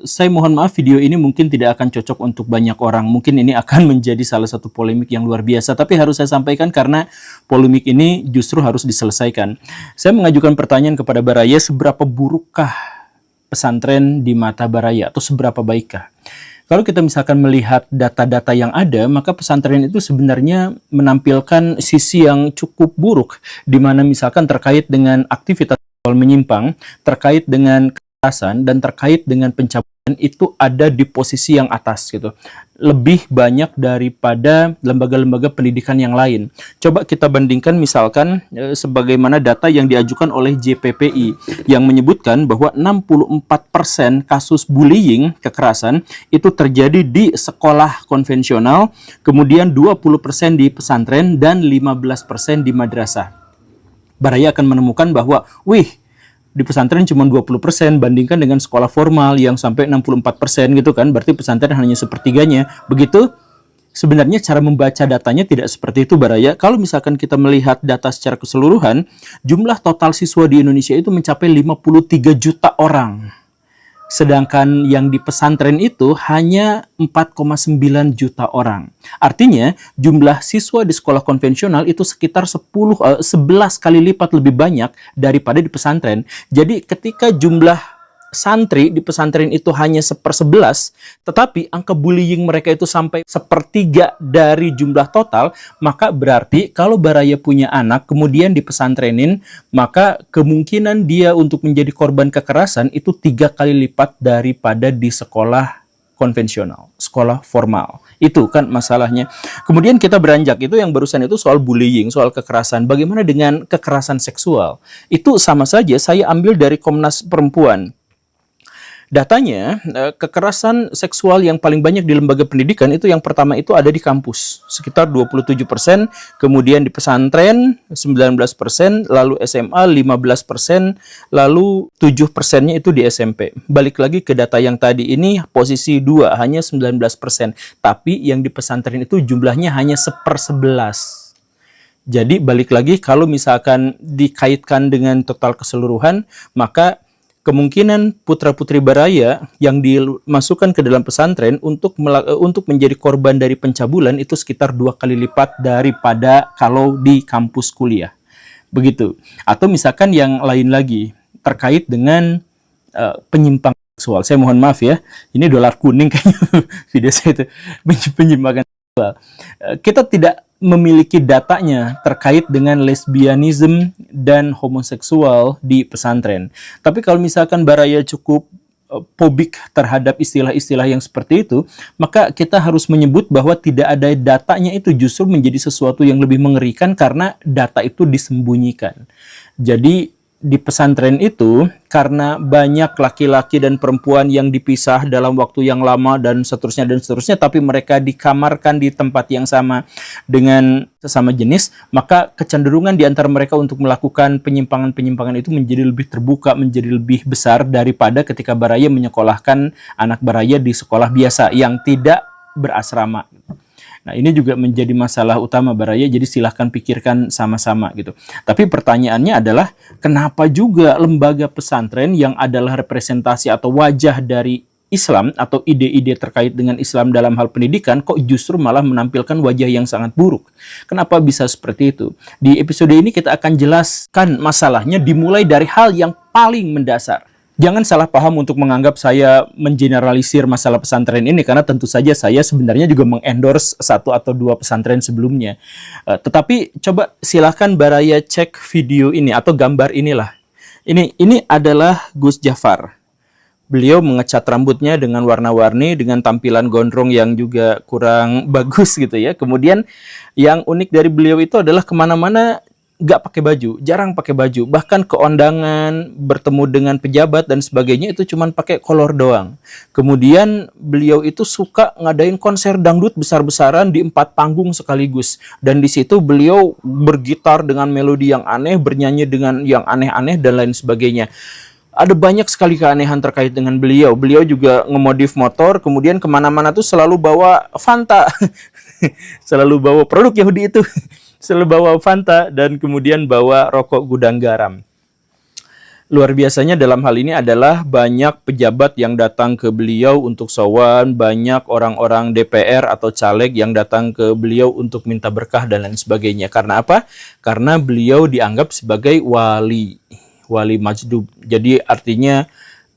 Saya mohon maaf, video ini mungkin tidak akan cocok untuk banyak orang. Mungkin ini akan menjadi salah satu polemik yang luar biasa, tapi harus saya sampaikan karena polemik ini justru harus diselesaikan. Saya mengajukan pertanyaan kepada Baraya, seberapa burukkah pesantren di mata Baraya, atau seberapa baikkah? Kalau kita misalkan melihat data-data yang ada, maka pesantren itu sebenarnya menampilkan sisi yang cukup buruk, di mana misalkan terkait dengan aktivitas menyimpang, terkait dengan dan terkait dengan pencabulan itu ada di posisi yang atas gitu. Lebih banyak daripada lembaga-lembaga pendidikan yang lain. Coba kita bandingkan misalkan sebagaimana data yang diajukan oleh JPPI yang menyebutkan bahwa 64% kasus bullying, kekerasan itu terjadi di sekolah konvensional, kemudian 20% di pesantren dan 15% di madrasah. Baraya akan menemukan bahwa di pesantren cuma 20% bandingkan dengan sekolah formal yang sampai 64% gitu kan, berarti pesantren hanya sepertiganya. Begitu sebenarnya cara membaca datanya tidak seperti itu, Baraya. Kalau misalkan kita melihat data secara keseluruhan, jumlah total siswa di Indonesia itu mencapai 53 juta orang. Sedangkan yang di pesantren itu hanya 4,9 juta orang. Artinya jumlah siswa di sekolah konvensional itu sekitar 11 kali lipat lebih banyak daripada di pesantren. Jadi ketika jumlah santri di pesantren itu hanya 1/11, tetapi angka bullying mereka itu sampai 1/3 dari jumlah total, maka berarti kalau Baraya punya anak kemudian dipesantrenin, maka kemungkinan dia untuk menjadi korban kekerasan itu 3 kali lipat daripada di sekolah konvensional, sekolah formal. Itu kan masalahnya. Kemudian kita beranjak, itu yang barusan itu soal bullying, soal kekerasan. Bagaimana dengan kekerasan seksual? Itu sama saja, saya ambil dari Komnas Perempuan. Datanya, kekerasan seksual yang paling banyak di lembaga pendidikan itu yang pertama itu ada di kampus, sekitar 27%, kemudian di pesantren 19%, lalu SMA 15%, lalu 7%-nya itu di SMP. Balik lagi ke data yang tadi ini, posisi 2 hanya 19%, tapi yang di pesantren itu jumlahnya hanya 1/11. Jadi balik lagi, kalau misalkan dikaitkan dengan total keseluruhan, maka kemungkinan putra-putri Baraya yang dimasukkan ke dalam pesantren untuk menjadi korban dari pencabulan itu sekitar 2 kali lipat daripada kalau di kampus kuliah. Begitu. Atau misalkan yang lain lagi terkait dengan penyimpangan seksual. Saya mohon maaf ya, ini dolar kuning kayaknya video saya itu, penyimpangan seksual. Kita tidak memiliki datanya terkait dengan lesbianisme dan homoseksual di pesantren. Tapi kalau misalkan Baraya cukup fobik terhadap istilah-istilah yang seperti itu, maka kita harus menyebut bahwa tidak ada datanya, itu justru menjadi sesuatu yang lebih mengerikan karena data itu disembunyikan. Jadi di pesantren itu, karena banyak laki-laki dan perempuan yang dipisah dalam waktu yang lama dan seterusnya, tapi mereka dikamarkan di tempat yang sama dengan sesama jenis, maka kecenderungan di antara mereka untuk melakukan penyimpangan-penyimpangan itu menjadi lebih terbuka, menjadi lebih besar daripada ketika Baraya menyekolahkan anak Baraya di sekolah biasa yang tidak berasrama. Nah, ini juga menjadi masalah utama Baraya, jadi silahkan pikirkan sama-sama gitu. Tapi pertanyaannya adalah, kenapa juga lembaga pesantren yang adalah representasi atau wajah dari Islam atau ide-ide terkait dengan Islam dalam hal pendidikan kok justru malah menampilkan wajah yang sangat buruk? Kenapa bisa seperti itu? Di episode ini kita akan jelaskan masalahnya dimulai dari hal yang paling mendasar. Jangan salah paham untuk menganggap saya mengeneralisir masalah pesantren ini, karena tentu saja saya sebenarnya juga mengendorse 1 atau 2 pesantren sebelumnya. Tetapi coba silahkan Baraya cek video ini atau gambar inilah. Ini adalah Gus Jafar. Beliau mengecat rambutnya dengan warna-warni, dengan tampilan gondrong yang juga kurang bagus gitu ya. Kemudian yang unik dari beliau itu adalah kemana-mana nggak pakai baju, jarang pakai baju, bahkan ke undangan, bertemu dengan pejabat dan sebagainya itu cuman pakai kolor doang. Kemudian beliau itu suka ngadain konser dangdut besar-besaran di 4 panggung sekaligus, dan di situ beliau bergitar dengan melodi yang aneh, bernyanyi dengan yang aneh-aneh dan lain sebagainya. Ada banyak sekali keanehan terkait dengan beliau. Beliau juga ngemodif motor, kemudian kemana-mana tuh selalu bawa Fanta, selalu bawa produk Yahudi itu. Selalu bawa Fanta dan kemudian bawa rokok gudang garam. Luar biasanya dalam hal ini adalah banyak pejabat yang datang ke beliau untuk sowan, banyak orang-orang DPR atau caleg yang datang ke beliau untuk minta berkah dan lain sebagainya. Karena apa? Karena beliau dianggap sebagai wali, wali majdub. Jadi artinya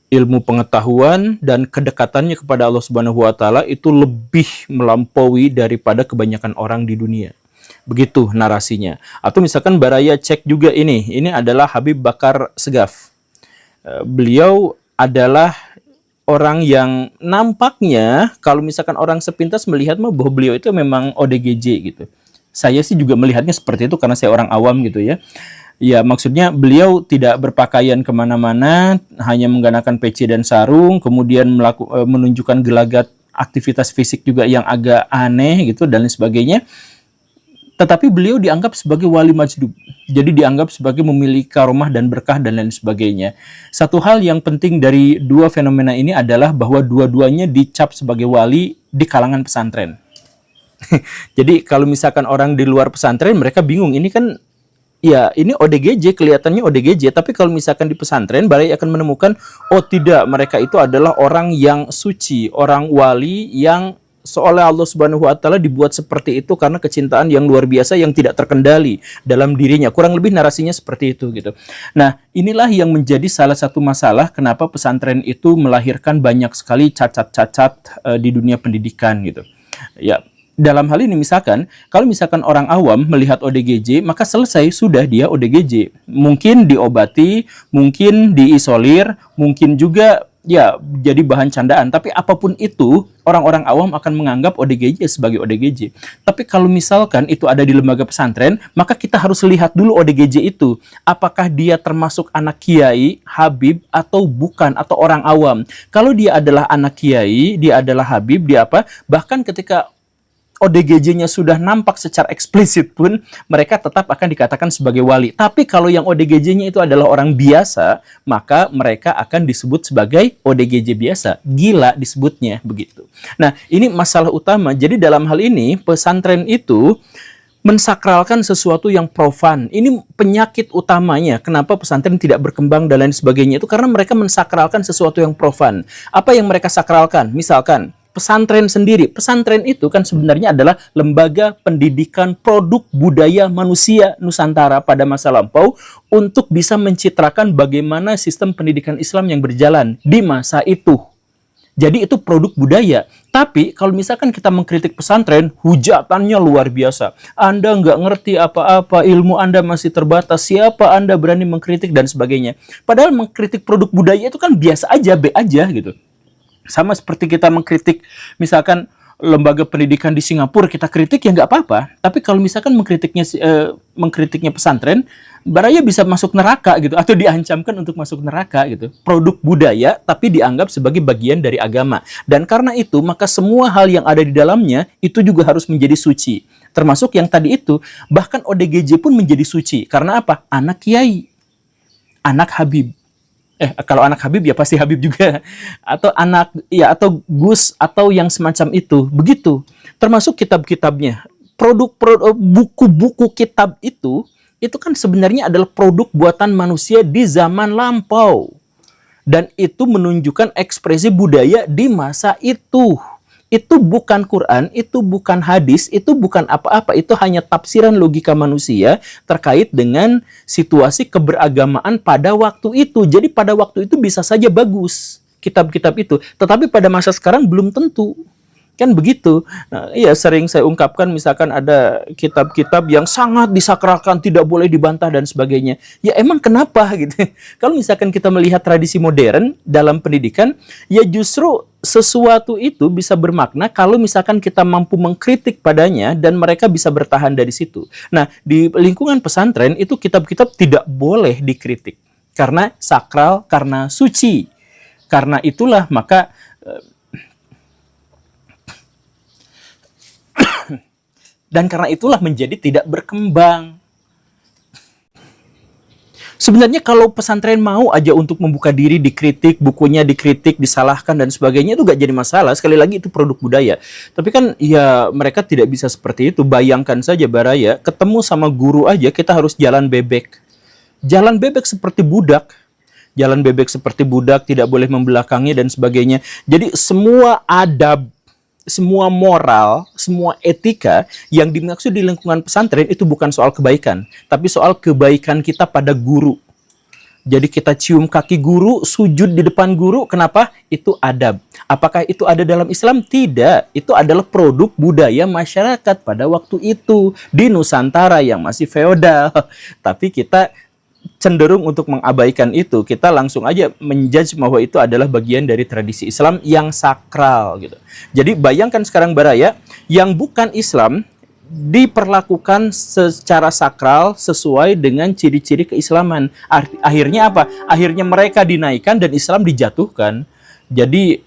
ilmu pengetahuan dan kedekatannya kepada Allah Subhanahu wa taala itu lebih melampaui daripada kebanyakan orang di dunia. Begitu narasinya. Atau misalkan Baraya cek juga ini adalah Habib Bakar Segaf. Beliau adalah orang yang nampaknya kalau misalkan orang sepintas melihat bahwa beliau itu memang ODGJ gitu. Saya sih juga melihatnya seperti itu karena saya orang awam gitu ya. Ya maksudnya beliau tidak berpakaian kemana-mana, hanya menggunakan peci dan sarung, kemudian menunjukkan gelagat aktivitas fisik juga yang agak aneh gitu dan lain sebagainya. Tetapi beliau dianggap sebagai wali majdub. Jadi dianggap sebagai memiliki karomah dan berkah dan lain sebagainya. Satu hal yang penting dari dua fenomena ini adalah bahwa dua-duanya dicap sebagai wali di kalangan pesantren. Jadi kalau misalkan orang di luar pesantren mereka bingung, ini kan ya ini ODGJ, kelihatannya ODGJ, tapi kalau misalkan di pesantren Baraya akan menemukan oh tidak, mereka itu adalah orang yang suci, orang wali yang seolah Allah Subhanahu wa taala dibuat seperti itu karena kecintaan yang luar biasa yang tidak terkendali dalam dirinya. Kurang lebih narasinya seperti itu gitu. Nah, inilah yang menjadi salah satu masalah kenapa pesantren itu melahirkan banyak sekali cacat-cacat di dunia pendidikan gitu. Ya, dalam hal ini misalkan, kalau misalkan orang awam melihat ODGJ, maka selesai sudah dia ODGJ. Mungkin diobati, mungkin diisolir, mungkin juga ya jadi bahan candaan. Tapi apapun itu, orang-orang awam akan menganggap ODGJ sebagai ODGJ. Tapi kalau misalkan itu ada di lembaga pesantren, maka kita harus lihat dulu ODGJ itu. Apakah dia termasuk anak kiai, habib, atau bukan, atau orang awam. Kalau dia adalah anak kiai, dia adalah habib, dia apa? Bahkan ketika ODGJ-nya sudah nampak secara eksplisit pun, mereka tetap akan dikatakan sebagai wali. Tapi kalau yang ODGJ-nya itu adalah orang biasa, maka mereka akan disebut sebagai ODGJ biasa. Gila disebutnya, begitu. Nah, ini masalah utama. Jadi dalam hal ini, pesantren itu mensakralkan sesuatu yang profan. Ini penyakit utamanya. Kenapa pesantren tidak berkembang dan lain sebagainya itu karena mereka mensakralkan sesuatu yang profan. Apa yang mereka sakralkan? Misalkan pesantren sendiri. Pesantren itu kan sebenarnya adalah lembaga pendidikan produk budaya manusia Nusantara pada masa lampau untuk bisa mencitrakan bagaimana sistem pendidikan Islam yang berjalan di masa itu. Jadi itu produk budaya. Tapi kalau misalkan kita mengkritik pesantren, hujatannya luar biasa. Anda nggak ngerti apa-apa, ilmu Anda masih terbatas, siapa Anda berani mengkritik dan sebagainya. Padahal mengkritik produk budaya itu kan biasa aja, B aja gitu. Sama seperti kita mengkritik misalkan lembaga pendidikan di Singapura, kita kritik ya nggak apa-apa. Tapi kalau misalkan mengkritiknya pesantren, Baraya bisa masuk neraka gitu, atau diancamkan untuk masuk neraka gitu. Produk budaya tapi dianggap sebagai bagian dari agama. Dan karena itu maka semua hal yang ada di dalamnya itu juga harus menjadi suci. Termasuk yang tadi itu, bahkan ODGJ pun menjadi suci. Karena apa? Anak kiai, anak habib. Kalau anak habib ya pasti habib juga, atau anak ya atau gus atau yang semacam itu. Begitu. Termasuk kitab-kitabnya. Buku-buku kitab itu kan sebenarnya adalah produk buatan manusia di zaman lampau. Dan itu menunjukkan ekspresi budaya di masa itu. Itu bukan Quran, itu bukan hadis, itu bukan apa-apa. Itu hanya tafsiran logika manusia terkait dengan situasi keberagamaan pada waktu itu. Jadi pada waktu itu bisa saja bagus kitab-kitab itu. Tetapi pada masa sekarang belum tentu. Kan begitu. Nah, iya sering saya ungkapkan misalkan ada kitab-kitab yang sangat disakralkan, tidak boleh dibantah dan sebagainya. Ya emang kenapa gitu. Kalau misalkan kita melihat tradisi modern dalam pendidikan, ya justru sesuatu itu bisa bermakna kalau misalkan kita mampu mengkritik padanya dan mereka bisa bertahan dari situ. Nah, di lingkungan pesantren itu kitab-kitab tidak boleh dikritik. Karena sakral, karena suci. Karena itulah maka dan karena itulah menjadi tidak berkembang. Sebenarnya kalau pesantren mau aja untuk membuka diri, dikritik, bukunya dikritik, disalahkan dan sebagainya itu gak jadi masalah. Sekali lagi itu produk budaya. Tapi kan ya mereka tidak bisa seperti itu. Bayangkan saja Baraya, ketemu sama guru aja kita harus jalan bebek. Jalan bebek seperti budak. jalan bebek seperti budak, tidak boleh membelakangi dan sebagainya. Jadi semua adab, semua moral, semua etika yang dimaksud di lingkungan pesantren itu bukan soal kebaikan, tapi soal kebaikan kita pada guru. Jadi kita cium kaki guru, sujud di depan guru, kenapa? Itu adab. Apakah itu ada dalam Islam? Tidak. Itu adalah produk budaya masyarakat pada waktu itu di Nusantara yang masih feodal. Tapi kita cenderung untuk mengabaikan itu. Kita langsung aja menjudge bahwa itu adalah bagian dari tradisi Islam yang sakral gitu. Jadi bayangkan sekarang Baraya, yang bukan Islam diperlakukan secara sakral sesuai dengan ciri-ciri keislaman. Akhirnya apa? Akhirnya mereka dinaikkan dan Islam dijatuhkan. Jadi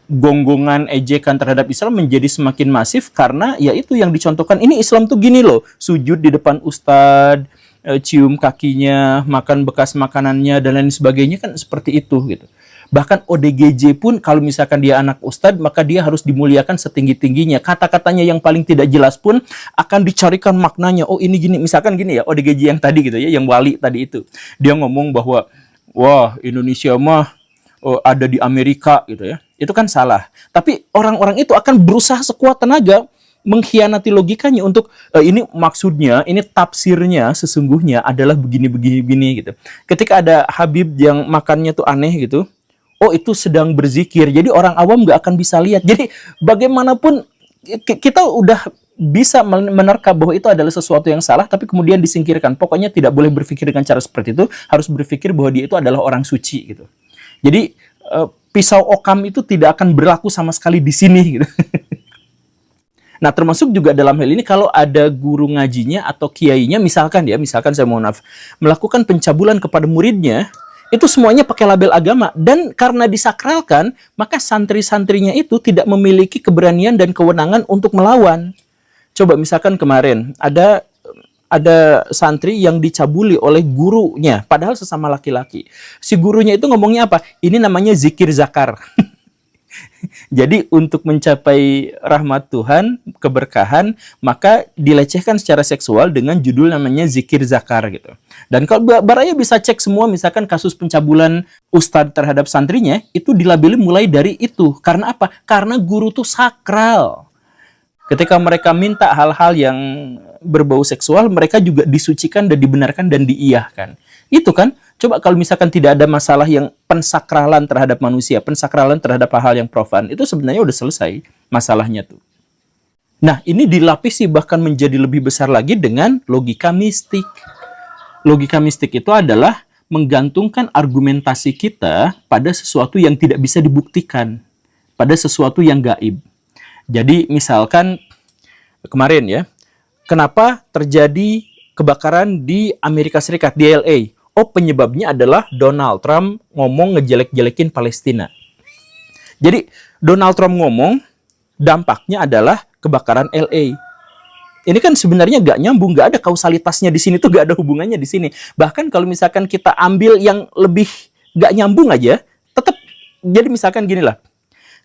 gonggongan ejekan terhadap Islam menjadi semakin masif karena ya itu yang dicontohkan. Ini Islam tuh gini loh, sujud di depan ustadz, cium kakinya, makan bekas makanannya dan lain sebagainya, kan seperti itu gitu. Bahkan ODGJ pun kalau misalkan dia anak ustadz, maka dia harus dimuliakan setinggi-tingginya. Kata-katanya yang paling tidak jelas pun akan dicarikan maknanya. Oh ini gini, misalkan gini ya, ODGJ yang tadi gitu ya, yang wali tadi itu. Dia ngomong bahwa, wah Indonesia mah ada di Amerika gitu ya. Itu kan salah. Tapi orang-orang itu akan berusaha sekuat tenaga mengkhianati logikanya untuk ini maksudnya, ini tafsirnya sesungguhnya adalah begini gitu. Ketika ada Habib yang makannya tuh aneh gitu, oh itu sedang berzikir, jadi orang awam nggak akan bisa lihat. Jadi bagaimanapun kita udah bisa menerka bahwa itu adalah sesuatu yang salah, tapi kemudian disingkirkan. Pokoknya tidak boleh berpikir dengan cara seperti itu, harus berpikir bahwa dia itu adalah orang suci gitu. Jadi pisau okam itu tidak akan berlaku sama sekali di sini gitu. Nah, termasuk juga dalam hal ini kalau ada guru ngajinya atau kiainya, misalkan saya mohon maaf, melakukan pencabulan kepada muridnya, itu semuanya pakai label agama. Dan karena disakralkan, maka santri-santrinya itu tidak memiliki keberanian dan kewenangan untuk melawan. Coba misalkan kemarin, ada santri yang dicabuli oleh gurunya, padahal sesama laki-laki. Si gurunya itu ngomongnya apa? Ini namanya zikir zakar. Jadi untuk mencapai rahmat Tuhan, keberkahan, maka dilecehkan secara seksual dengan judul namanya zikir zakar gitu. Dan kalau Baraya bisa cek semua misalkan kasus pencabulan ustadz terhadap santrinya, itu dilabeli mulai dari itu. Karena apa? Karena guru tuh sakral. Ketika mereka minta hal-hal yang berbau seksual, mereka juga disucikan dan dibenarkan dan diiyahkan. Itu kan, coba kalau misalkan tidak ada masalah yang pensakralan terhadap manusia, pensakralan terhadap hal-hal yang profan, itu sebenarnya udah selesai masalahnya tuh. Nah, ini dilapisi bahkan menjadi lebih besar lagi dengan logika mistik. Logika mistik itu adalah menggantungkan argumentasi kita pada sesuatu yang tidak bisa dibuktikan, pada sesuatu yang gaib. Jadi misalkan kemarin ya, kenapa terjadi kebakaran di Amerika Serikat, di LA? Oh, penyebabnya adalah Donald Trump ngomong ngejelek-jelekin Palestina. Jadi Donald Trump ngomong, dampaknya adalah kebakaran LA. Ini kan sebenarnya nggak nyambung, nggak ada kausalitasnya di sini tuh, nggak ada hubungannya di sini. Bahkan kalau misalkan kita ambil yang lebih nggak nyambung aja, tetap jadi misalkan gini lah.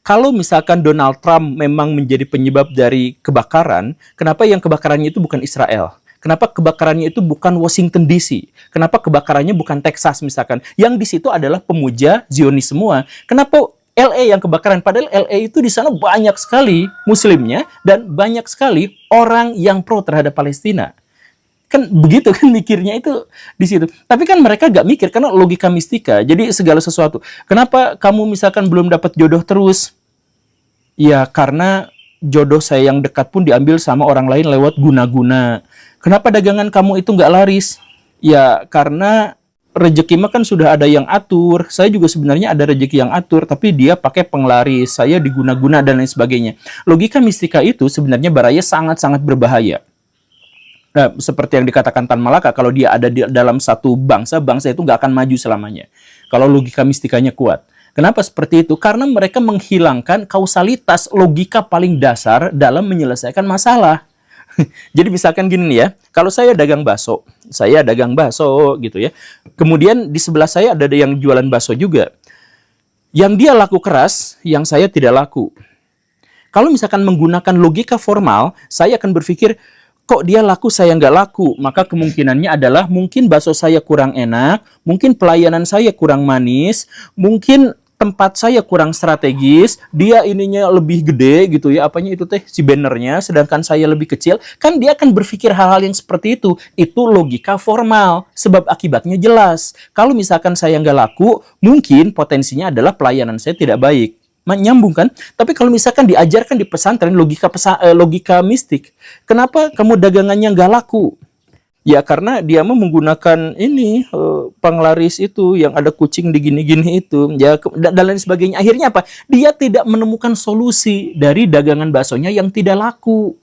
Kalau misalkan Donald Trump memang menjadi penyebab dari kebakaran, kenapa yang kebakarannya itu bukan Israel? Kenapa kebakarannya itu bukan Washington DC? Kenapa kebakarannya bukan Texas misalkan? Yang di situ adalah pemuja Zionis semua. Kenapa LA yang kebakaran? Padahal LA itu di sana banyak sekali muslimnya dan banyak sekali orang yang pro terhadap Palestina. Kan begitu kan mikirnya itu di situ. Tapi kan mereka gak mikir karena logika mistika. Jadi segala sesuatu. Kenapa kamu misalkan belum dapat jodoh terus? Ya karena jodoh saya yang dekat pun diambil sama orang lain lewat guna-guna. Kenapa dagangan kamu itu nggak laris? Ya karena rezeki mah kan sudah ada yang atur. Saya juga sebenarnya ada rezeki yang atur, tapi dia pakai penglaris, saya diguna-guna dan lain sebagainya. Logika mistika itu sebenarnya Baraya sangat-sangat berbahaya. Nah, seperti yang dikatakan Tan Malaka, kalau dia ada di dalam satu bangsa, bangsa itu nggak akan maju selamanya. Kalau logika mistikanya kuat. Kenapa seperti itu? Karena mereka menghilangkan kausalitas logika paling dasar dalam menyelesaikan masalah. Jadi misalkan gini nih ya, kalau saya dagang bakso gitu ya. Kemudian di sebelah saya ada yang jualan bakso juga. Yang dia laku keras, yang saya tidak laku. Kalau misalkan menggunakan logika formal, saya akan berpikir, kok dia laku saya nggak laku? Maka kemungkinannya adalah mungkin bakso saya kurang enak, mungkin pelayanan saya kurang manis, mungkin tempat saya kurang strategis, dia ininya lebih gede gitu ya, apanya itu teh, si bannernya, sedangkan saya lebih kecil, kan dia akan berpikir hal-hal yang seperti itu. Itu logika formal, sebab akibatnya jelas. Kalau misalkan saya nggak laku, mungkin potensinya adalah pelayanan saya tidak baik. Nyambung kan? Tapi kalau misalkan diajarkan di pesantren logika mistik, kenapa kamu dagangannya nggak laku? Ya karena dia mau menggunakan ini penglaris itu yang ada kucing di gini-gini itu, ya dan lain sebagainya. Akhirnya apa? Dia tidak menemukan solusi dari dagangan baksonya yang tidak laku.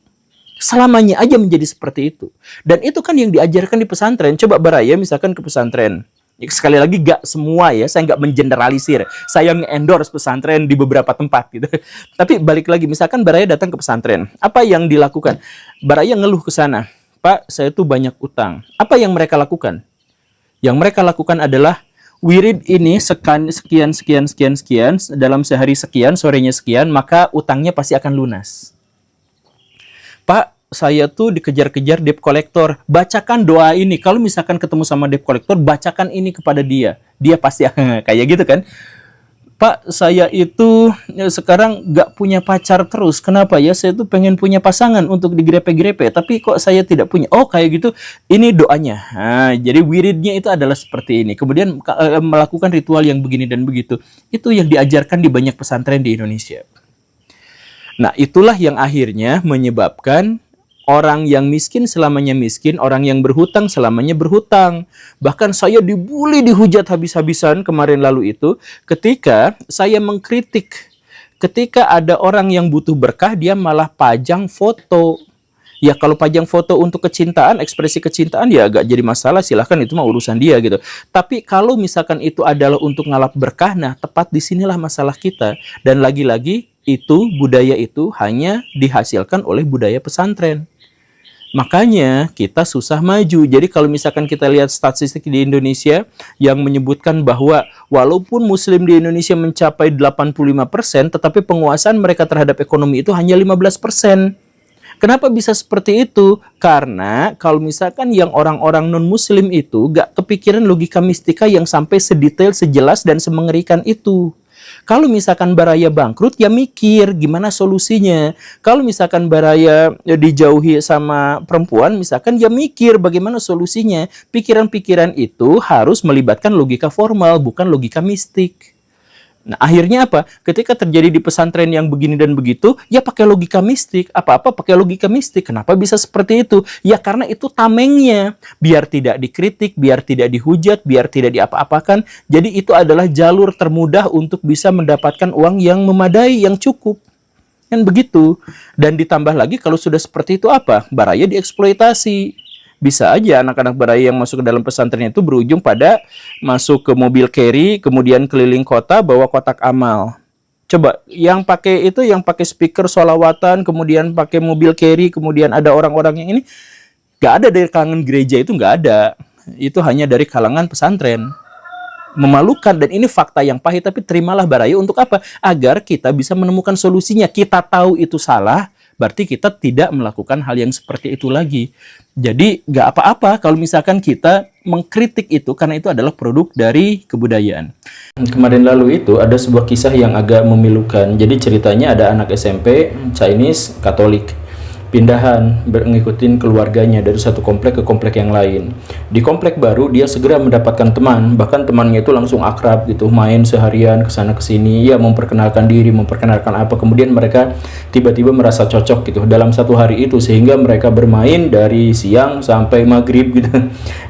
Selamanya aja menjadi seperti itu. Dan itu kan yang diajarkan di pesantren. Coba Baraya misalkan ke pesantren. Sekali lagi gak semua ya, saya nggak mengeneralisir. Saya nge-endorse pesantren di beberapa tempat gitu. Tapi balik lagi, misalkan Baraya datang ke pesantren, apa yang dilakukan? Baraya ngeluh ke sana, Pak, saya tuh banyak utang. Apa yang mereka lakukan? Yang mereka lakukan adalah wirid ini sekian, dalam sehari sekian, sorenya sekian, maka utangnya pasti akan lunas. Pak, saya tuh dikejar-kejar debt collector. Bacakan doa ini. Kalau misalkan ketemu sama debt collector, bacakan ini kepada dia. Dia pasti kayak gitu kan. Pak, saya itu sekarang nggak punya pacar terus. Kenapa ya? Saya tuh pengen punya pasangan untuk digrepe-grepe, tapi kok saya tidak punya. Oh, kayak gitu. Ini doanya. Nah, jadi wiridnya itu adalah seperti ini. Kemudian melakukan ritual yang begini dan begitu. Itu yang diajarkan di banyak pesantren di Indonesia. Nah, itulah yang akhirnya menyebabkan orang yang miskin selamanya miskin, orang yang berhutang selamanya berhutang. Bahkan saya dibully, dihujat habis-habisan kemarin lalu itu ketika saya mengkritik. Ketika ada orang yang butuh berkah, dia malah pajang foto. Ya kalau pajang foto untuk kecintaan, ekspresi kecintaan ya agak jadi masalah, silahkan itu mah urusan dia gitu. Tapi kalau misalkan itu adalah untuk ngalap berkah, nah tepat disinilah masalah kita. Dan lagi-lagi itu budaya itu hanya dihasilkan oleh budaya pesantren. Makanya kita susah maju. Jadi kalau misalkan kita lihat statistik di Indonesia yang menyebutkan bahwa walaupun muslim di Indonesia mencapai 85%, tetapi penguasaan mereka terhadap ekonomi itu hanya 15%. Kenapa bisa seperti itu? Karena kalau misalkan yang orang-orang non-muslim itu gak kepikiran logika mistika yang sampai sedetail, sejelas, dan semengerikan itu. Kalau misalkan Baraya bangkrut, ya mikir gimana solusinya. Kalau misalkan Baraya dijauhi sama perempuan, misalkan ya mikir bagaimana solusinya. Pikiran-pikiran itu harus melibatkan logika formal, bukan logika mistik. Nah, akhirnya apa? Ketika terjadi di pesantren yang begini dan begitu, ya pakai logika mistik. Apa-apa pakai logika mistik. Kenapa bisa seperti itu? Ya karena itu tamengnya. Biar tidak dikritik, biar tidak dihujat, biar tidak diapa-apakan. Jadi itu adalah jalur termudah untuk bisa mendapatkan uang yang memadai, yang cukup. Kan begitu. Dan ditambah lagi kalau sudah seperti itu apa? Baraya dieksploitasi. Bisa aja anak-anak Baraya yang masuk ke dalam pesantren itu berujung pada masuk ke mobil carry, kemudian keliling kota bawa kotak amal. Coba yang pakai itu, yang pakai speaker sholawatan, kemudian pakai mobil carry, kemudian ada orang-orang yang ini, gak ada dari kalangan gereja, itu gak ada. Itu hanya dari kalangan pesantren. Memalukan, dan ini fakta yang pahit, tapi terimalah Baraya untuk apa? Agar kita bisa menemukan solusinya. Kita tahu itu salah, berarti kita tidak melakukan hal yang seperti itu lagi. Jadi nggak apa-apa kalau misalkan kita mengkritik itu, karena itu adalah produk dari kebudayaan. Kemarin lalu itu ada sebuah kisah yang agak memilukan. Jadi ceritanya ada anak SMP Chinese Katolik pindahan ngikutin keluarganya dari satu komplek ke komplek yang lain. Di komplek baru dia segera mendapatkan teman, bahkan temannya itu langsung akrab gitu, main seharian kesana kesini, ya memperkenalkan diri, memperkenalkan apa, kemudian mereka tiba-tiba merasa cocok gitu dalam satu hari itu, sehingga mereka bermain dari siang sampai maghrib gitu.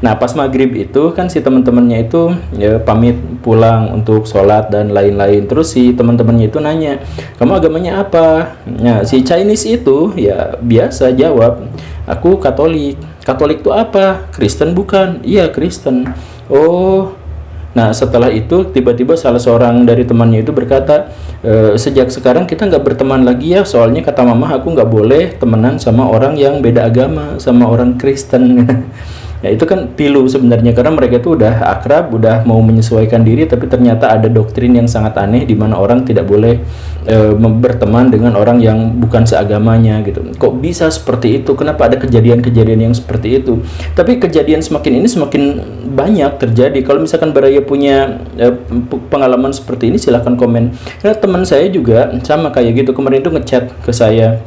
Nah pas maghrib itu kan si teman-temannya itu ya pamit pulang untuk sholat dan lain-lain. Terus si teman-temannya itu nanya, kamu agamanya apa? Nah si Chinese itu ya biasa jawab, aku Katolik. Katolik itu apa? Kristen bukan? Iya Kristen. Oh, nah setelah itu tiba-tiba salah seorang dari temannya itu berkata, sejak sekarang kita nggak berteman lagi ya, soalnya kata mama aku nggak boleh temenan sama orang yang beda agama, sama orang Kristen. Ya itu kan pilu sebenarnya, karena mereka itu udah akrab, udah mau menyesuaikan diri, tapi ternyata ada doktrin yang sangat aneh di mana orang tidak boleh berteman dengan orang yang bukan seagamanya gitu. Kok bisa seperti itu? Kenapa ada kejadian-kejadian yang seperti itu? Tapi kejadian semakin ini semakin banyak terjadi. Kalau misalkan Baraya punya pengalaman seperti ini, silahkan komen. Karena teman saya juga sama kayak gitu, kemarin itu ngechat ke saya.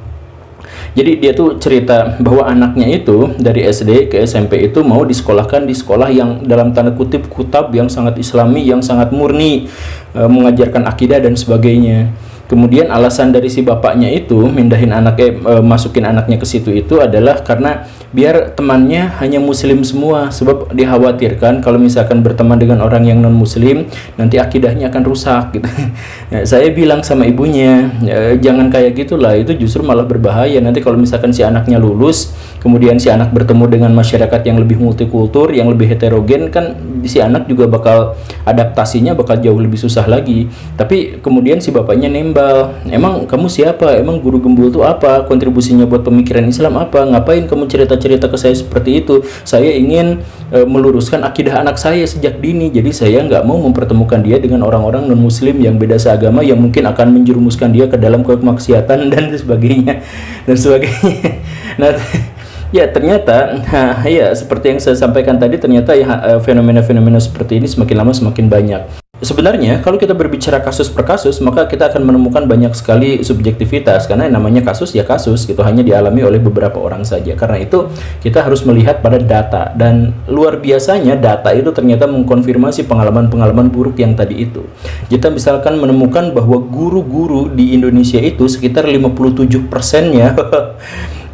Jadi dia tuh cerita bahwa anaknya itu dari SD ke SMP itu mau disekolahkan di sekolah yang dalam tanda kutip kutab, yang sangat islami, yang sangat murni, mengajarkan akidah dan sebagainya. Kemudian alasan dari si bapaknya itu mindahin anaknya, masukin anaknya ke situ itu adalah karena biar temannya hanya muslim semua, sebab dikhawatirkan kalau misalkan berteman dengan orang yang non muslim nanti akidahnya akan rusak gitu. Nah, saya bilang sama ibunya, jangan kayak gitulah, itu justru malah berbahaya. Nanti kalau misalkan si anaknya lulus, kemudian si anak bertemu dengan masyarakat yang lebih multikultur, yang lebih heterogen, kan si anak juga bakal adaptasinya bakal jauh lebih susah lagi. Tapi kemudian si bapaknya nembal, emang kamu siapa? Emang guru gembul itu apa? Kontribusinya buat pemikiran Islam apa? Ngapain kamu cerita-cerita ke saya seperti itu? Saya ingin meluruskan akidah anak saya sejak dini, jadi saya nggak mau mempertemukan dia dengan orang-orang non muslim yang beda seagama, yang mungkin akan menjerumuskan dia ke dalam kemaksiatan dan sebagainya dan sebagainya. Nah, ya ternyata, ya seperti yang saya sampaikan tadi, ternyata ya fenomena-fenomena seperti ini semakin lama semakin banyak. Sebenarnya kalau kita berbicara kasus per kasus, maka kita akan menemukan banyak sekali subjektivitas, karena yang namanya kasus ya kasus gitu, hanya dialami oleh beberapa orang saja. Karena itu kita harus melihat pada data, dan luar biasanya data itu ternyata mengkonfirmasi pengalaman-pengalaman buruk yang tadi itu. Kita misalkan menemukan bahwa guru-guru di Indonesia itu sekitar 57%-nya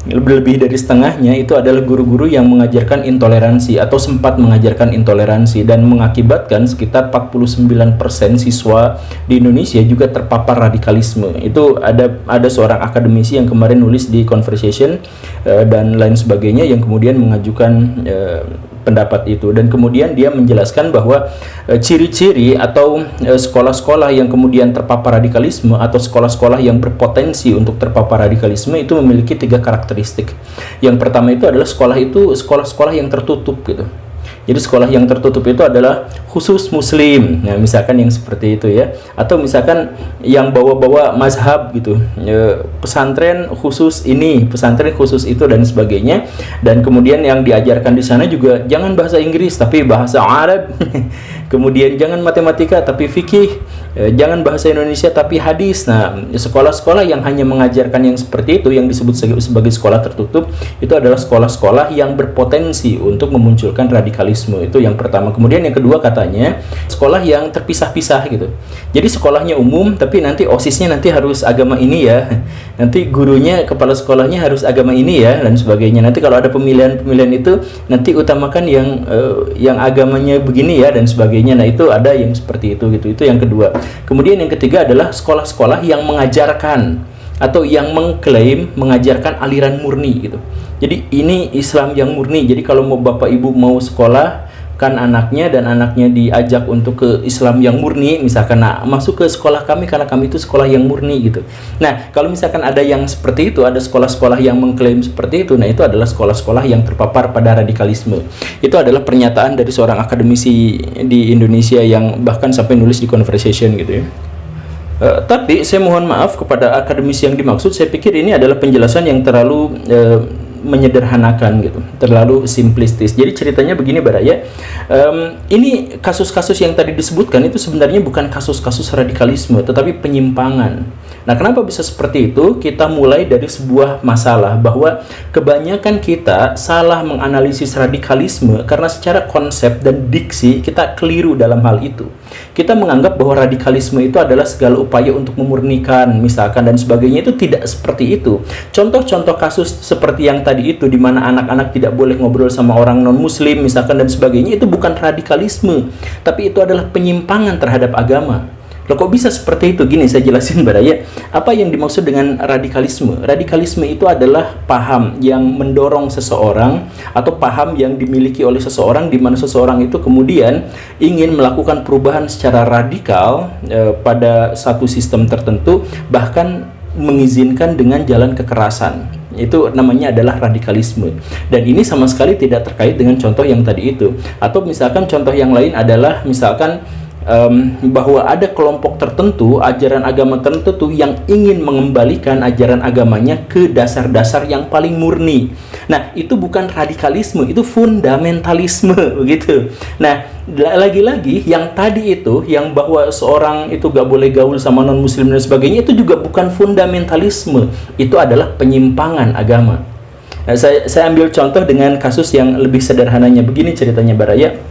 lebih dari setengahnya itu adalah guru-guru yang mengajarkan intoleransi atau sempat mengajarkan intoleransi, dan mengakibatkan sekitar 49% siswa di Indonesia juga terpapar radikalisme. Itu ada seorang akademisi yang kemarin nulis di Conversation dan lain sebagainya, yang kemudian mengajukan pendapat itu, dan kemudian dia menjelaskan bahwa ciri-ciri atau sekolah-sekolah yang kemudian terpapar radikalisme atau sekolah-sekolah yang berpotensi untuk terpapar radikalisme itu memiliki 3 karakteristik. Yang pertama itu adalah sekolah-sekolah yang tertutup gitu. Jadi sekolah yang tertutup itu adalah khusus muslim, nah misalkan yang seperti itu ya, atau misalkan yang bawa-bawa mazhab gitu, pesantren khusus ini, pesantren khusus itu dan sebagainya. Dan kemudian yang diajarkan di sana juga jangan bahasa Inggris tapi bahasa Arab. Kemudian jangan matematika tapi fikih, jangan bahasa Indonesia tapi hadis. Nah, sekolah-sekolah yang hanya mengajarkan yang seperti itu, yang disebut sebagai sekolah tertutup, itu adalah sekolah-sekolah yang berpotensi untuk memunculkan radikalisme. Itu yang pertama. Kemudian yang kedua katanya sekolah yang terpisah-pisah gitu. Jadi sekolahnya umum tapi nanti OSISnya nanti harus agama ini ya, nanti gurunya, kepala sekolahnya harus agama ini ya, dan sebagainya. Nanti kalau ada pemilihan-pemilihan itu nanti utamakan yang agamanya begini ya, dan sebagainya. Nah itu ada yang seperti itu gitu. Itu yang kedua. Kemudian yang ketiga adalah sekolah-sekolah yang mengajarkan atau yang mengklaim mengajarkan aliran murni gitu. Jadi ini Islam yang murni. Jadi kalau mau bapak ibu mau sekolah kan anaknya, dan anaknya diajak untuk ke Islam yang murni, misalkan nah, masuk ke sekolah kami karena kami itu sekolah yang murni gitu. Nah kalau misalkan ada yang seperti itu, ada sekolah-sekolah yang mengklaim seperti itu, nah itu adalah sekolah-sekolah yang terpapar pada radikalisme. Itu adalah pernyataan dari seorang akademisi di Indonesia yang bahkan sampai nulis di Conversation gitu ya. Tapi saya mohon maaf kepada akademisi yang dimaksud, saya pikir ini adalah penjelasan yang terlalu menyederhanakan gitu, terlalu simplistis. Jadi ceritanya begini Baraya, ini kasus-kasus yang tadi disebutkan itu sebenarnya bukan kasus-kasus radikalisme tetapi penyimpangan. Nah kenapa bisa seperti itu? Kita mulai dari sebuah masalah bahwa kebanyakan kita salah menganalisis radikalisme karena secara konsep dan diksi kita keliru dalam hal itu. Kita menganggap bahwa radikalisme itu adalah segala upaya untuk memurnikan misalkan dan sebagainya. Itu tidak seperti itu. Contoh-contoh kasus seperti yang tadi itu, di mana anak-anak tidak boleh ngobrol sama orang non-muslim misalkan dan sebagainya, itu bukan radikalisme, tapi itu adalah penyimpangan terhadap agama. Loh kok bisa seperti itu? Gini saya jelasin Baraya, apa yang dimaksud dengan radikalisme? Radikalisme itu adalah paham yang mendorong seseorang atau paham yang dimiliki oleh seseorang, di mana seseorang itu kemudian ingin melakukan perubahan secara radikal pada satu sistem tertentu, bahkan mengizinkan dengan jalan kekerasan. Itu namanya adalah radikalisme. Dan ini sama sekali tidak terkait dengan contoh yang tadi itu. Atau misalkan contoh yang lain adalah misalkan bahwa ada kelompok tertentu, ajaran agama tertentu yang ingin mengembalikan ajaran agamanya ke dasar-dasar yang paling murni. Nah, itu bukan radikalisme, itu fundamentalisme begitu. Nah, lagi-lagi yang tadi itu, yang bahwa seorang itu gak boleh gaul sama non-muslim dan sebagainya, itu juga bukan fundamentalisme, itu adalah penyimpangan agama. Nah, saya ambil contoh dengan kasus yang lebih sederhananya. Begini ceritanya Baraya,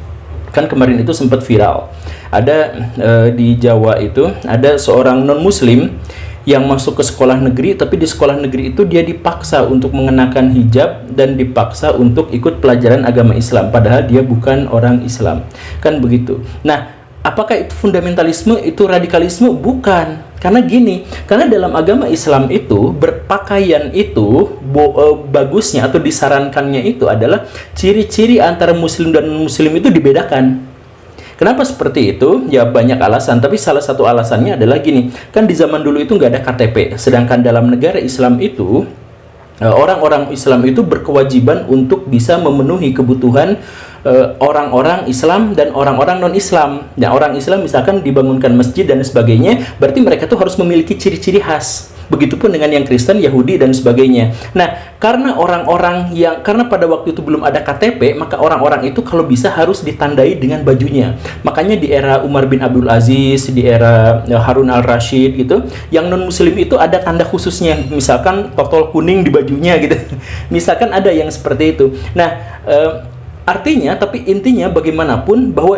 kan kemarin itu sempat viral. Ada di Jawa itu ada seorang non-muslim yang masuk ke sekolah negeri, tapi di sekolah negeri itu dia dipaksa untuk mengenakan hijab dan dipaksa untuk ikut pelajaran agama Islam, padahal dia bukan orang Islam. Kan begitu. Nah, apakah itu fundamentalisme, itu radikalisme? Bukan. Karena gini, karena dalam agama Islam itu berpakaian itu bagusnya atau disarankannya itu adalah ciri-ciri antara muslim dan non-muslim itu dibedakan. Kenapa seperti itu? Ya banyak alasan, tapi salah satu alasannya adalah gini, kan di zaman dulu itu nggak ada KTP, sedangkan dalam negara Islam itu orang-orang Islam itu berkewajiban untuk bisa memenuhi kebutuhan orang-orang Islam dan orang-orang non-Islam. Nah, orang Islam misalkan dibangunkan masjid dan sebagainya, berarti mereka tuh harus memiliki ciri-ciri khas. Begitupun dengan yang Kristen, Yahudi dan sebagainya. Nah, karena karena pada waktu itu belum ada KTP, maka orang-orang itu kalau bisa harus ditandai dengan bajunya. Makanya di era Umar bin Abdul Aziz, di era Harun al-Rashid gitu, yang non-muslim itu ada tanda khususnya, misalkan totol kuning di bajunya gitu. Misalkan ada yang seperti itu. Nah, artinya, tapi intinya bagaimanapun bahwa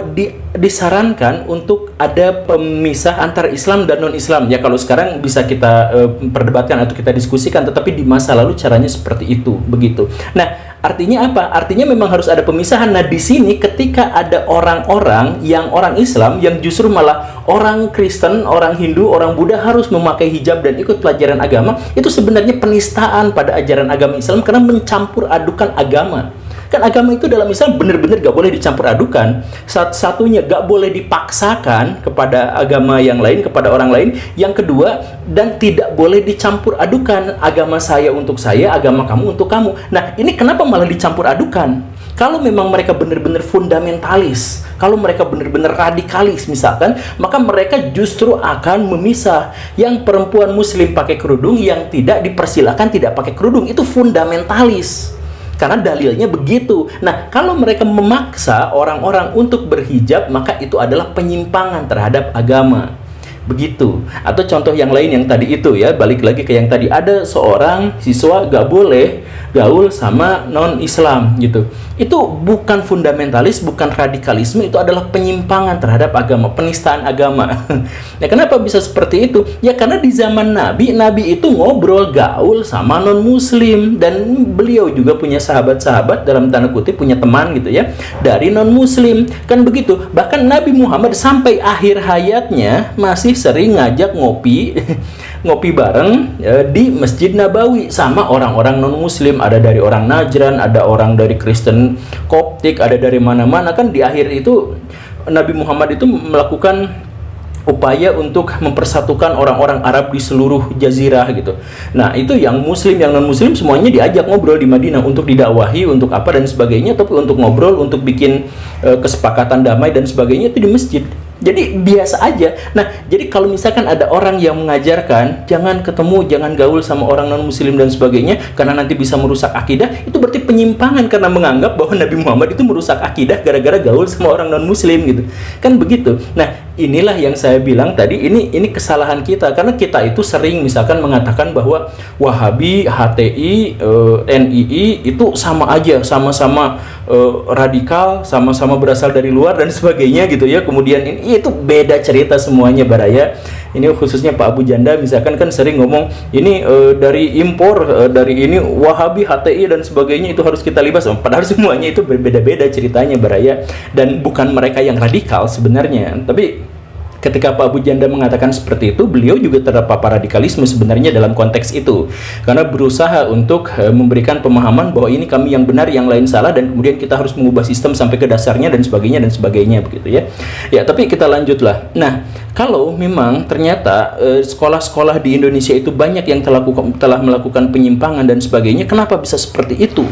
disarankan untuk ada pemisah antara Islam dan non-Islam. Ya kalau sekarang bisa kita perdebatkan atau kita diskusikan, tetapi di masa lalu caranya seperti itu, begitu. Nah, artinya apa? Artinya memang harus ada pemisahan. Nah, di sini ketika ada orang-orang yang orang Islam yang justru malah orang Kristen, orang Hindu, orang Buddha harus memakai hijab dan ikut pelajaran agama, itu sebenarnya penistaan pada ajaran agama Islam karena mencampur adukan agama. Kan agama itu dalam Islam benar-benar gak boleh dicampur adukan. Satunya gak boleh dipaksakan kepada agama yang lain, kepada orang lain. Yang kedua, dan tidak boleh dicampur adukan. Agama saya untuk saya, agama kamu untuk kamu. Nah, ini kenapa malah dicampur adukan? Kalau memang mereka benar-benar fundamentalis, kalau mereka benar-benar radikalis misalkan, maka mereka justru akan memisah. Yang perempuan muslim pakai kerudung, yang tidak dipersilakan tidak pakai kerudung. Itu fundamentalis. Karena dalilnya begitu. Nah, kalau mereka memaksa orang-orang untuk berhijab, maka itu adalah penyimpangan terhadap agama. Begitu. Atau contoh yang lain yang tadi itu ya, balik lagi ke yang tadi. Ada seorang siswa gak boleh gaul sama non-Islam gitu. Itu bukan fundamentalis, bukan radikalisme, itu adalah penyimpangan terhadap agama, penistaan agama. Nah, kenapa bisa seperti itu? Ya karena di zaman Nabi itu ngobrol gaul sama non-muslim, dan beliau juga punya sahabat-sahabat dalam tanda kutip, punya teman gitu ya, dari non-muslim. Kan begitu. Bahkan Nabi Muhammad sampai akhir hayatnya masih sering ngajak ngopi ngopi bareng di Masjid Nabawi sama orang-orang non-muslim. Ada dari orang Najran, ada orang dari Kristen Koptik, ada dari mana-mana. Kan di akhir itu Nabi Muhammad itu melakukan upaya untuk mempersatukan orang-orang Arab di seluruh jazirah gitu. Nah, itu yang muslim, yang non-muslim semuanya diajak ngobrol di Madinah untuk didakwahi, untuk apa dan sebagainya, tapi untuk ngobrol, untuk bikin kesepakatan damai dan sebagainya itu di masjid. Jadi biasa aja. Nah, jadi kalau misalkan ada orang yang mengajarkan jangan ketemu, jangan gaul sama orang non-muslim dan sebagainya karena nanti bisa merusak akidah, itu berarti penyimpangan karena menganggap bahwa Nabi Muhammad itu merusak akidah gara-gara gaul sama orang non-muslim gitu. Kan begitu. Nah, inilah yang saya bilang tadi, ini kesalahan kita karena kita itu sering misalkan mengatakan bahwa Wahabi, HTI, NII itu sama aja, sama-sama radikal, sama-sama berasal dari luar dan sebagainya gitu ya. Kemudian itu beda cerita semuanya Baraya. Ini khususnya Pak Abu Janda misalkan kan sering ngomong ini dari impor, dari ini Wahabi, HTI dan sebagainya itu harus kita libas. Padahal semuanya itu berbeda-beda ceritanya Baraya, dan bukan mereka yang radikal sebenarnya. Tapi Ketika Pak Abu Janda mengatakan seperti itu, beliau juga terpapar radikalisme sebenarnya dalam konteks itu, karena berusaha untuk memberikan pemahaman bahwa ini kami yang benar, yang lain salah, dan kemudian kita harus mengubah sistem sampai ke dasarnya dan sebagainya begitu ya. Ya, tapi kita lanjutlah. Nah, kalau memang ternyata sekolah-sekolah di Indonesia itu banyak yang telah melakukan penyimpangan dan sebagainya, kenapa bisa seperti itu?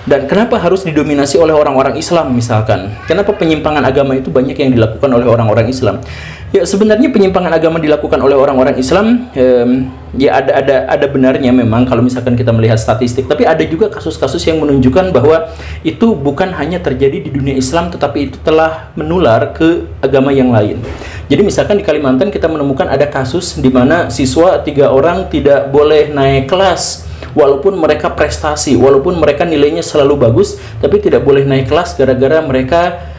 Dan kenapa harus didominasi oleh orang-orang Islam misalkan? Kenapa penyimpangan agama itu banyak yang dilakukan oleh orang-orang Islam? Ya, sebenarnya penyimpangan agama dilakukan oleh orang-orang Islam, ya ada benarnya memang kalau misalkan kita melihat statistik. Tapi ada juga kasus-kasus yang menunjukkan bahwa itu bukan hanya terjadi di dunia Islam, tetapi itu telah menular ke agama yang lain. Jadi misalkan di Kalimantan kita menemukan ada kasus di mana siswa 3 orang tidak boleh naik kelas. Walaupun mereka prestasi, walaupun mereka nilainya selalu bagus, tapi tidak boleh naik kelas gara-gara mereka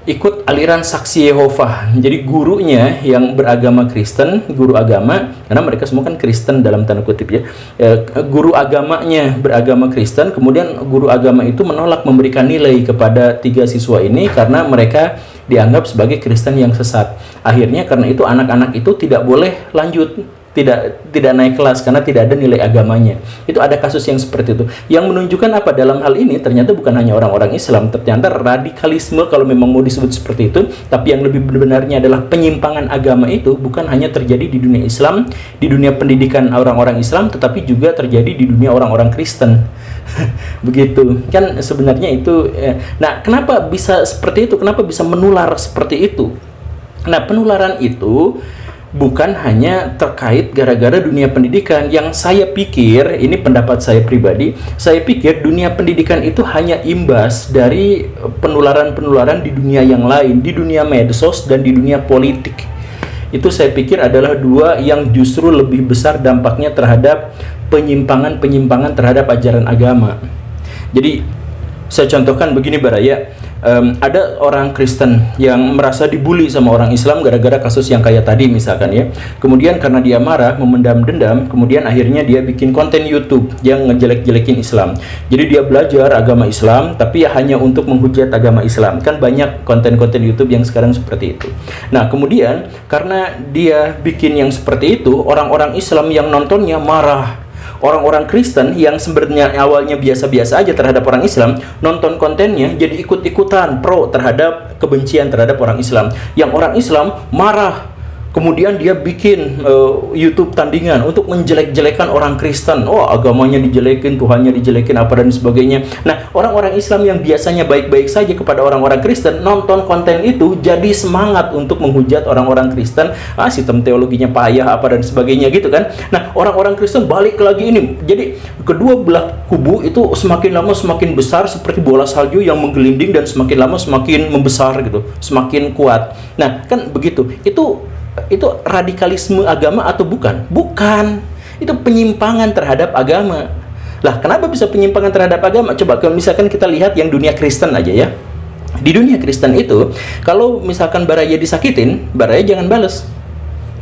ikut aliran Saksi Yehovah. Jadi gurunya yang beragama Kristen, guru agama, karena mereka semua kan Kristen dalam tanda kutip ya, guru agamanya beragama Kristen, kemudian guru agama itu menolak memberikan nilai kepada 3 siswa ini karena mereka dianggap sebagai Kristen yang sesat. Akhirnya karena itu anak-anak itu tidak boleh lanjut, tidak naik kelas karena tidak ada nilai agamanya. Itu ada kasus yang seperti itu. Yang menunjukkan apa dalam hal ini? Ternyata bukan hanya orang-orang Islam, ternyata radikalisme kalau memang mau disebut seperti itu, tapi yang lebih benarnya adalah penyimpangan agama itu bukan hanya terjadi di dunia Islam, di dunia pendidikan orang-orang Islam, tetapi juga terjadi di dunia orang-orang Kristen. Begitu. Kan sebenarnya itu nah, kenapa bisa seperti itu? Kenapa bisa menular seperti itu? Nah, penularan itu bukan hanya terkait gara-gara dunia pendidikan. Yang saya pikir, ini pendapat saya pribadi, saya pikir dunia pendidikan itu hanya imbas dari penularan-penularan di dunia yang lain, di dunia medsos dan di dunia politik. Itu saya pikir adalah 2 yang justru lebih besar dampaknya terhadap penyimpangan-penyimpangan terhadap ajaran agama. Jadi saya contohkan begini Baraya, ada orang Kristen yang merasa dibully sama orang Islam gara-gara kasus yang kayak tadi misalkan ya. Kemudian karena dia marah, memendam dendam, kemudian akhirnya dia bikin konten YouTube yang ngejelek-jelekin Islam. Jadi dia belajar agama Islam, tapi ya hanya untuk menghujat agama Islam. Kan banyak konten-konten YouTube yang sekarang seperti itu. Nah, kemudian karena dia bikin yang seperti itu, orang-orang Islam yang nontonnya marah. Orang-orang Kristen yang sebenarnya awalnya biasa-biasa aja terhadap orang Islam, nonton kontennya jadi ikut-ikutan pro terhadap kebencian terhadap orang Islam. Yang orang Islam marah, kemudian dia bikin YouTube tandingan untuk menjelek-jelekan orang Kristen. Oh, agamanya dijelekin, Tuhannya dijelekin, apa dan sebagainya. Nah, orang-orang Islam yang biasanya baik-baik saja kepada orang-orang Kristen, nonton konten itu jadi semangat untuk menghujat orang-orang Kristen. Sistem teologinya payah, apa dan sebagainya gitu kan. Nah, orang-orang Kristen balik lagi ini. Jadi, kedua belah kubu itu semakin lama semakin besar seperti bola salju yang menggelinding dan semakin lama semakin membesar gitu, semakin kuat. Nah, kan begitu. Itu radikalisme agama atau bukan? Bukan. Itu penyimpangan terhadap agama. Lah, kenapa bisa penyimpangan terhadap agama? Coba kalau misalkan kita lihat yang dunia Kristen aja ya. Di dunia Kristen itu, kalau misalkan Baraya disakitin, Baraya jangan balas.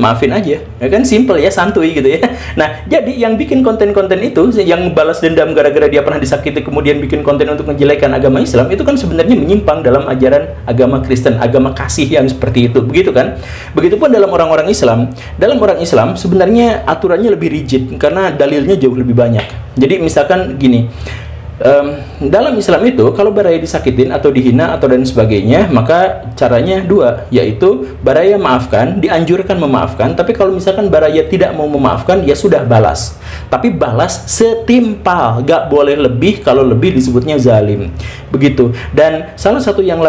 Maafin aja, ya kan, simple ya, santuy gitu ya. Nah, jadi yang bikin konten-konten itu, yang balas dendam gara-gara dia pernah disakiti kemudian bikin konten untuk menjelekan agama Islam, itu kan sebenarnya menyimpang dalam ajaran agama Kristen, agama kasih yang seperti itu, begitu kan? Begitupun dalam orang-orang Islam. Dalam orang Islam sebenarnya aturannya lebih rigid karena dalilnya jauh lebih banyak. Jadi misalkan gini, dalam Islam itu kalau Baraya disakitin atau dihina atau dan sebagainya, maka caranya 2, yaitu Baraya maafkan, dianjurkan memaafkan. Tapi kalau misalkan Baraya tidak mau memaafkan, ya sudah balas, tapi balas setimpal, gak boleh lebih. Kalau lebih disebutnya zalim, begitu. Dan salah satu yang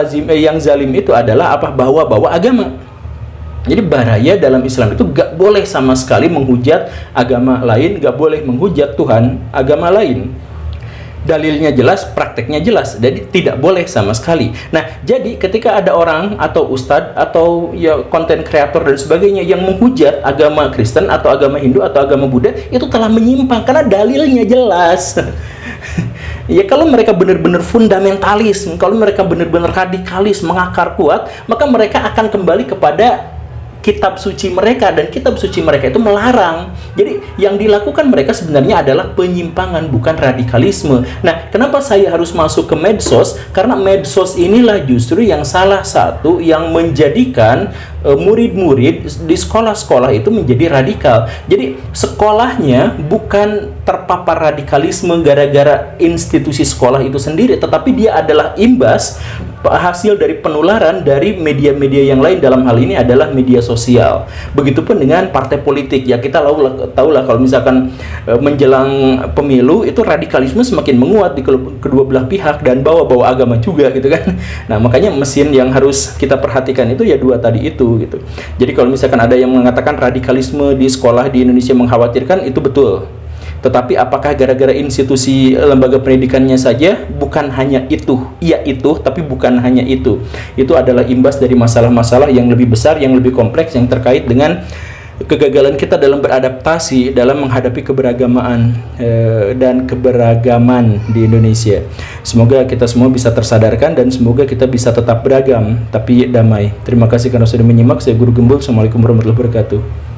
zalim itu adalah apa? Bawa agama. Jadi Baraya dalam Islam itu gak boleh sama sekali menghujat agama lain, gak boleh menghujat Tuhan agama lain. Dalilnya jelas, prakteknya jelas, jadi tidak boleh sama sekali. Nah, jadi ketika ada orang atau ustadz atau ya konten kreator dan sebagainya yang menghujat agama Kristen atau agama Hindu atau agama Buddha, itu telah menyimpang karena dalilnya jelas. Ya, kalau mereka benar-benar fundamentalis, kalau mereka benar-benar radikalis, mengakar kuat, maka mereka akan kembali kepada kitab suci mereka, dan kitab suci mereka itu melarang. Jadi yang dilakukan mereka sebenarnya adalah penyimpangan, bukan radikalisme. Nah, kenapa saya harus masuk ke medsos? Karena medsos inilah justru yang salah satu yang menjadikan murid-murid di sekolah-sekolah itu menjadi radikal. Jadi sekolahnya bukan terpapar radikalisme gara-gara institusi sekolah itu sendiri, tetapi dia adalah imbas hasil dari penularan dari media-media yang lain, dalam hal ini adalah media sosial. Begitupun dengan partai politik. Ya kita tahu lah kalau misalkan menjelang pemilu itu radikalisme semakin menguat di kedua belah pihak dan bawa-bawa agama juga gitu kan. Nah, makanya mesin yang harus kita perhatikan itu ya dua tadi itu gitu. Jadi kalau misalkan ada yang mengatakan radikalisme di sekolah di Indonesia mengkhawatirkan, itu betul. Tetapi apakah gara-gara institusi lembaga pendidikannya saja? Bukan hanya itu. Iya itu, tapi bukan hanya itu. Itu adalah imbas dari masalah-masalah yang lebih besar, yang lebih kompleks, yang terkait dengan kegagalan kita dalam beradaptasi, dalam menghadapi keberagamaan dan keberagaman di Indonesia. Semoga kita semua bisa tersadarkan dan semoga kita bisa tetap beragam, tapi damai. Terima kasih karena sudah menyimak. Saya Guru Gembul. Assalamualaikum warahmatullahi wabarakatuh.